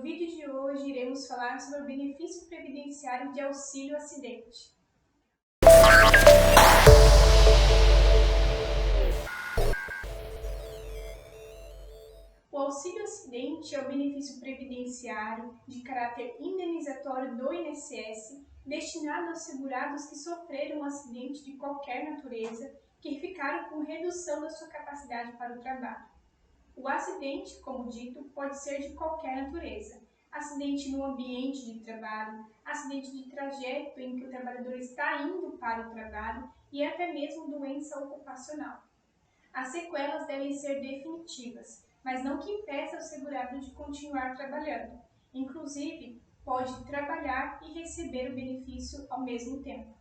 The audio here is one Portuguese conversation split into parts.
vídeo de hoje iremos falar sobre o benefício previdenciário de auxílio acidente. O auxílio acidente é o benefício previdenciário de caráter indenizatório do INSS destinado aos segurados que sofreram um acidente de qualquer natureza que ficaram com redução da sua capacidade para o trabalho. O acidente, como dito, pode ser de qualquer natureza. Acidente no ambiente de trabalho, acidente de trajeto em que o trabalhador está indo para o trabalho e até mesmo doença ocupacional. As sequelas devem ser definitivas, mas não que impeça o segurado de continuar trabalhando. Inclusive, pode trabalhar e receber o benefício ao mesmo tempo.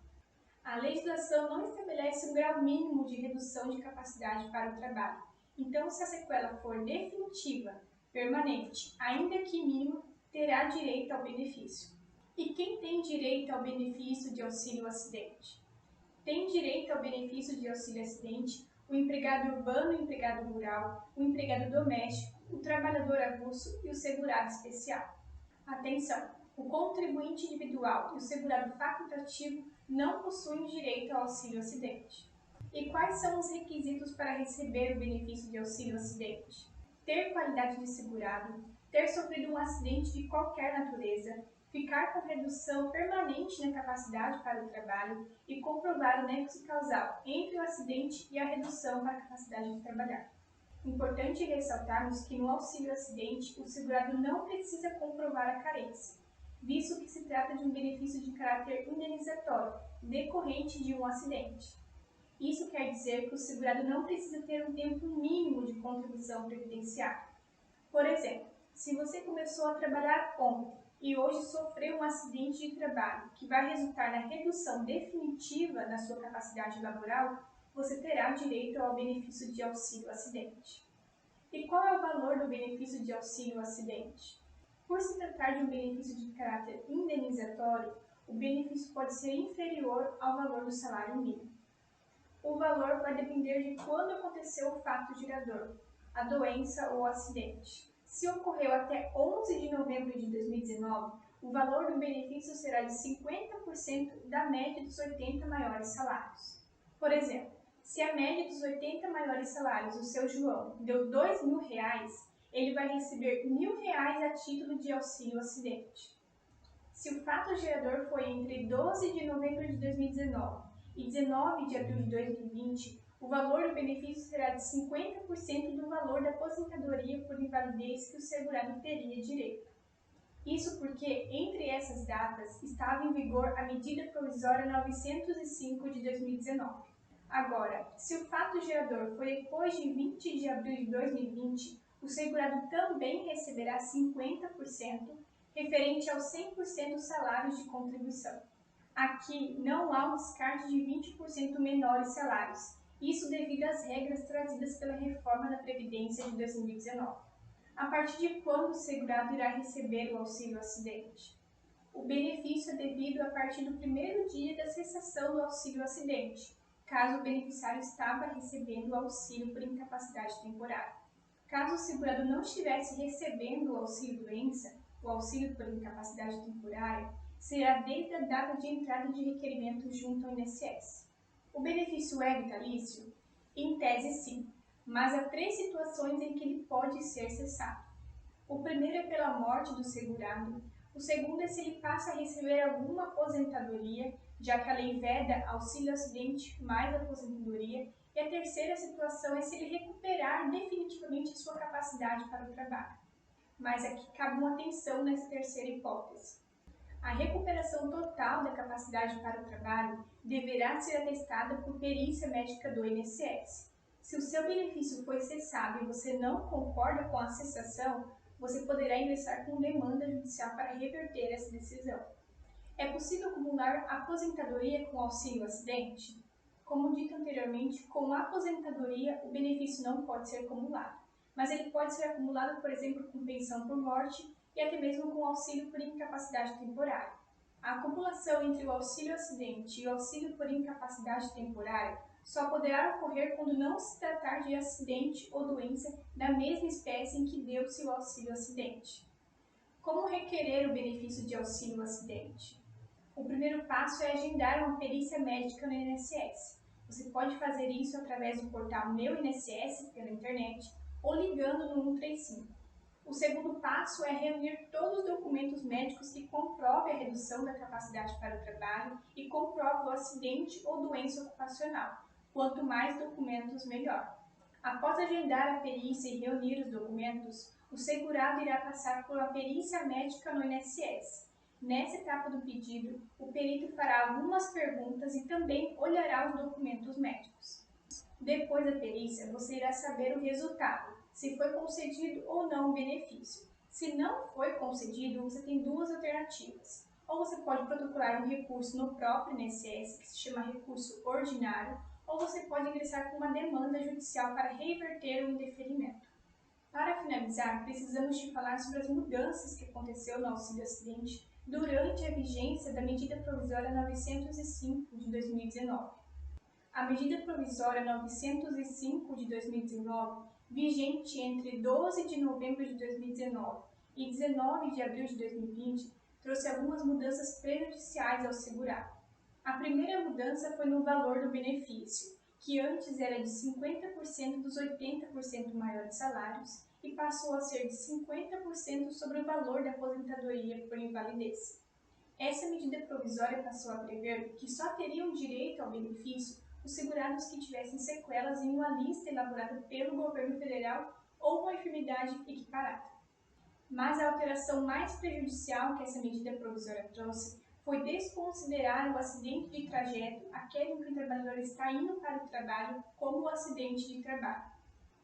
A legislação não estabelece um grau mínimo de redução de capacidade para o trabalho. Então, se a sequela for definitiva, permanente, ainda que mínima, terá direito ao benefício. E quem tem direito ao benefício de auxílio acidente? Tem direito ao benefício de auxílio acidente o empregado urbano e o empregado rural, o empregado doméstico, o trabalhador avulso e o segurado especial. Atenção! O contribuinte individual e o segurado facultativo não possuem direito ao auxílio acidente. E quais são os requisitos para receber o benefício de auxílio acidente? Ter qualidade de segurado, ter sofrido um acidente de qualquer natureza, ficar com redução permanente na capacidade para o trabalho e comprovar o nexo causal entre o acidente e a redução para a capacidade de trabalhar. Importante ressaltarmos que no auxílio acidente o segurado não precisa comprovar a carência, visto que se trata de um benefício de caráter indenizatório, decorrente de um acidente. Isso quer dizer que o segurado não precisa ter um tempo mínimo de contribuição previdenciária. Por exemplo, se você começou a trabalhar ontem e hoje sofreu um acidente de trabalho que vai resultar na redução definitiva da sua capacidade laboral, você terá direito ao benefício de auxílio acidente. E qual é o valor do benefício de auxílio acidente? Por se tratar de um benefício de caráter indenizatório, o benefício pode ser inferior ao valor do salário mínimo. O valor vai depender de quando aconteceu o fato gerador, a doença ou o acidente. Se ocorreu até 11 de novembro de 2019, o valor do benefício será de 50% da média dos 80 maiores salários. Por exemplo, se a média dos 80 maiores salários do seu João deu R$ 2.000, ele vai receber R$ 1.000 a título de auxílio acidente. Se o fato gerador foi entre 12 de novembro de 2019 e 19 de abril de 2020, o valor do benefício será de 50% do valor da aposentadoria por invalidez que o segurado teria direito. Isso porque, entre essas datas, estava em vigor a medida provisória 905 de 2019. Agora, se o fato gerador foi depois de 20 de abril de 2020, o segurado também receberá 50%, referente aos 100% dos salários de contribuição. Aqui não há um descarte de 20% menores salários, isso devido às regras trazidas pela reforma da Previdência de 2019. A partir de quando o segurado irá receber o auxílio acidente? O benefício é devido a partir do primeiro dia da cessação do auxílio acidente, caso o beneficiário estava recebendo o auxílio por incapacidade temporária. Caso o segurado não estivesse recebendo o auxílio doença, o auxílio por incapacidade temporária, será desde a data de entrada de requerimento junto ao INSS. O benefício é vitalício? Em tese, sim, mas há 3 situações em que ele pode ser cessado. O primeiro é pela morte do segurado, o segundo é se ele passa a receber alguma aposentadoria, já que a lei veda auxílio acidente mais aposentadoria, e a terceira situação é se ele recuperar definitivamente a sua capacidade para o trabalho. Mas aqui cabe uma atenção nessa terceira hipótese. A recuperação total da capacidade para o trabalho deverá ser atestada por perícia médica do INSS. Se o seu benefício foi cessado e você não concorda com a cessação, você poderá ingressar com demanda judicial para reverter essa decisão. É possível acumular aposentadoria com auxílio acidente? Como dito anteriormente, com a aposentadoria o benefício não pode ser acumulado, mas ele pode ser acumulado, por exemplo, com pensão por morte e até mesmo com auxílio por incapacidade temporária. A acumulação entre o auxílio acidente e o auxílio por incapacidade temporária só poderá ocorrer quando não se tratar de acidente ou doença da mesma espécie em que deu-se o auxílio acidente. Como requerer o benefício de auxílio acidente? O primeiro passo é agendar uma perícia médica no INSS. Você pode fazer isso através do portal Meu INSS pela internet ou ligando no 135. O segundo passo é reunir todos os documentos médicos que comprovem a redução da capacidade para o trabalho e comprovem o acidente ou doença ocupacional. Quanto mais documentos, melhor. Após agendar a perícia e reunir os documentos, o segurado irá passar por uma perícia médica no INSS. Nessa etapa do pedido, o perito fará algumas perguntas e também olhará os documentos médicos. Depois da perícia, você irá saber o resultado, se foi concedido ou não o benefício. Se não foi concedido, você tem duas alternativas. Ou você pode protocolar um recurso no próprio INSS, que se chama recurso ordinário, ou você pode ingressar com uma demanda judicial para reverter o indeferimento. Para finalizar, precisamos te falar sobre as mudanças que aconteceu no auxílio acidente durante a vigência da medida provisória 905 de 2019. A medida provisória 905 de 2019, vigente entre 12 de novembro de 2019 e 19 de abril de 2020, trouxe algumas mudanças prejudiciais ao segurado. A primeira mudança foi no valor do benefício, que antes era de 50% dos 80% maiores salários e passou a ser de 50% sobre o valor da aposentadoria por invalidez. Essa medida provisória passou a prever que só teriam direito ao benefício os segurados que tivessem sequelas em uma lista elaborada pelo governo federal ou uma enfermidade equiparada. Mas a alteração mais prejudicial que essa medida provisória trouxe foi desconsiderar o acidente de trajeto, aquele em que o trabalhador está indo para o trabalho, como o acidente de trabalho.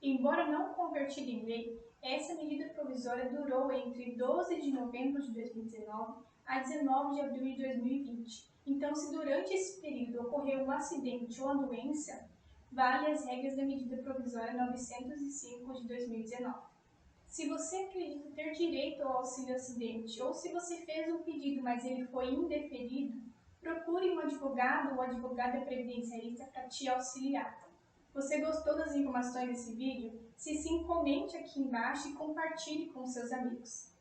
Embora não convertida em lei, essa medida provisória durou entre 12 de novembro de 2019 a 19 de abril de 2020. Então, se durante esse período ocorreu um acidente ou uma doença, vale as regras da medida provisória 905 de 2019. Se você acredita ter direito ao auxílio acidente ou se você fez um pedido, mas ele foi indeferido, procure um advogado ou advogada previdenciarista para te auxiliar. Você gostou das informações desse vídeo? Se sim, comente aqui embaixo e compartilhe com seus amigos.